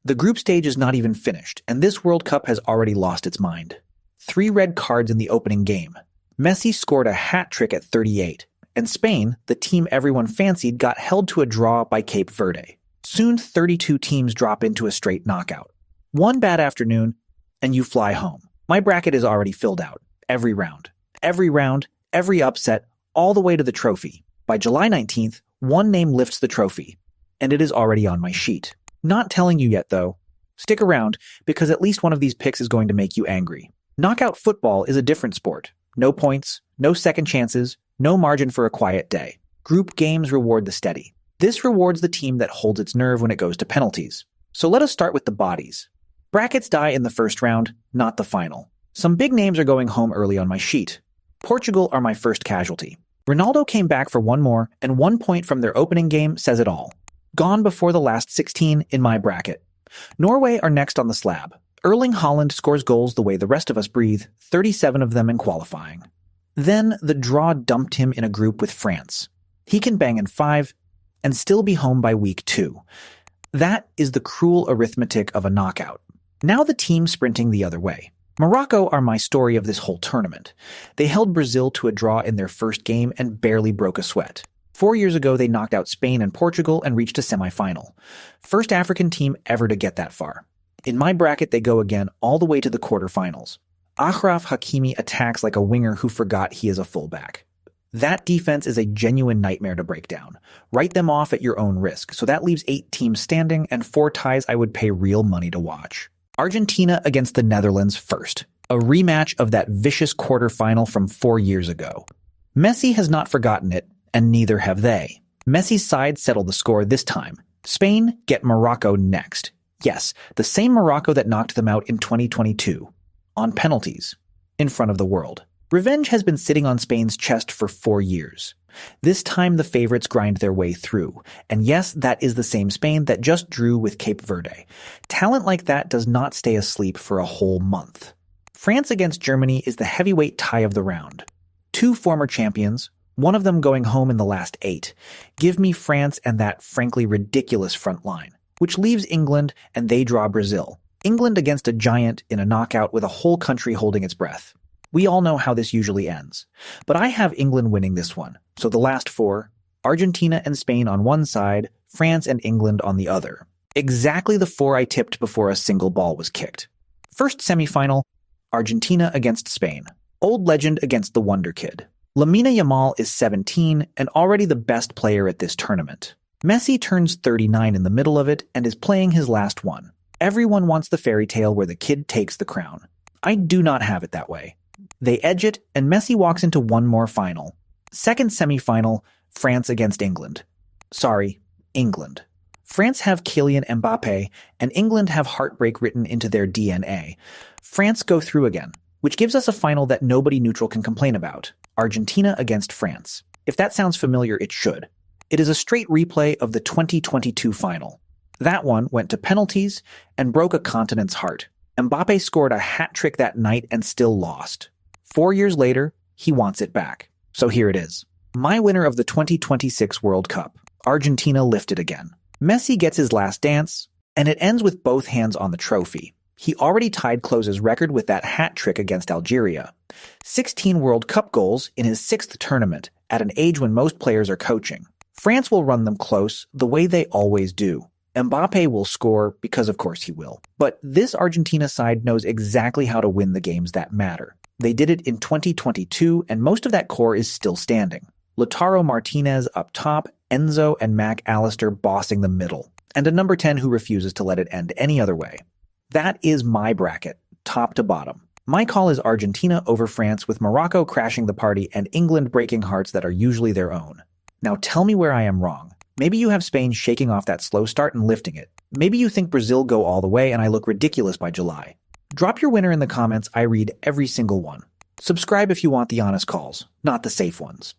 The group stage is not even finished, and this World Cup has already lost its mind. 3 red cards in the opening game. Messi scored a hat trick at 38, and Spain, the team everyone fancied, got held to a draw by Cape Verde. Soon 32 teams drop into a straight knockout. One bad afternoon, and you fly home. My bracket is already filled out. Every round, every upset, all the way to the trophy. By July 19th, one name lifts the trophy, and it is already on my sheet. Not telling you yet, though. Stick around, because at least one of these picks is going to make you angry. Knockout football is a different sport. No points, no second chances, no margin for a quiet day. Group games reward the steady. This rewards the team that holds its nerve when it goes to penalties. So let us start with the bodies. Brackets die in the first round, not the final. Some big names are going home early on my sheet. Portugal are my first casualty. Ronaldo came back for one more, and 1 point from their opening game says it all. Gone before the last 16 in my bracket. Norway are next on the slab. Erling Haaland scores goals the way the rest of us breathe, 37 of them in qualifying. Then the draw dumped him in a group with France. He can bang in 5 and still be home by week 2. That is the cruel arithmetic of a knockout. Now the team sprinting the other way. Morocco are my story of this whole tournament. They held Brazil to a draw in their first game and barely broke a sweat. 4 years ago, they knocked out Spain and Portugal and reached a semifinal. First African team ever to get that far. In my bracket, they go again all the way to the quarterfinals. Achraf Hakimi attacks like a winger who forgot he is a fullback. That defense is a genuine nightmare to break down. Write them off at your own risk, so that leaves 8 teams standing and 4 ties I would pay real money to watch. Argentina against the Netherlands first. A rematch of that vicious quarterfinal from 4 years ago. Messi has not forgotten it, and neither have they. Messi's side settle the score this time. Spain get Morocco next. Yes, the same Morocco that knocked them out in 2022. On penalties. In front of the world. Revenge has been sitting on Spain's chest for 4 years. This time the favorites grind their way through. And yes, that is the same Spain that just drew with Cape Verde. Talent like that does not stay asleep for a whole month. France against Germany is the heavyweight tie of the round. 2 former champions, one of them going home in the last 8. Give me France and that frankly ridiculous front line, which leaves England and they draw Brazil. England against a giant in a knockout with a whole country holding its breath. We all know how this usually ends. But I have England winning this one. So the last 4, Argentina and Spain on one side, France and England on the other. Exactly the 4 I tipped before a single ball was kicked. First semifinal, Argentina against Spain. Old legend against the Wonder Kid. Lamine Yamal is 17 and already the best player at this tournament. Messi turns 39 in the middle of it and is playing his last one. Everyone wants the fairy tale where the kid takes the crown. I do not have it that way. They edge it, and Messi walks into one more final. Second semifinal, France against England. Sorry, England. France have Kylian Mbappe, and England have heartbreak written into their DNA. France go through again, which gives us a final that nobody neutral can complain about. Argentina against France. If that sounds familiar, it should. It is a straight replay of the 2022 final. That one went to penalties and broke a continent's heart. Mbappe scored a hat trick that night and still lost. 4 years later, he wants it back. So here it is. My winner of the 2026 World Cup. Argentina lifted again. Messi gets his last dance, and it ends with both hands on the trophy. He already tied Klose's record with that hat trick against Algeria. 16 World Cup goals in his 6th tournament, at an age when most players are coaching. France will run them close, the way they always do. Mbappe will score, because of course he will. But this Argentina side knows exactly how to win the games that matter. They did it in 2022, and most of that core is still standing. Lautaro Martinez up top, Enzo and Mac Allister bossing the middle, and a number 10 who refuses to let it end any other way. That is my bracket, top to bottom. My call is Argentina over France, with Morocco crashing the party and England breaking hearts that are usually their own. Now tell me where I am wrong. Maybe you have Spain shaking off that slow start and lifting it. Maybe you think Brazil go all the way and I look ridiculous by July. Drop your winner in the comments. I read every single one. Subscribe if you want the honest calls, not the safe ones.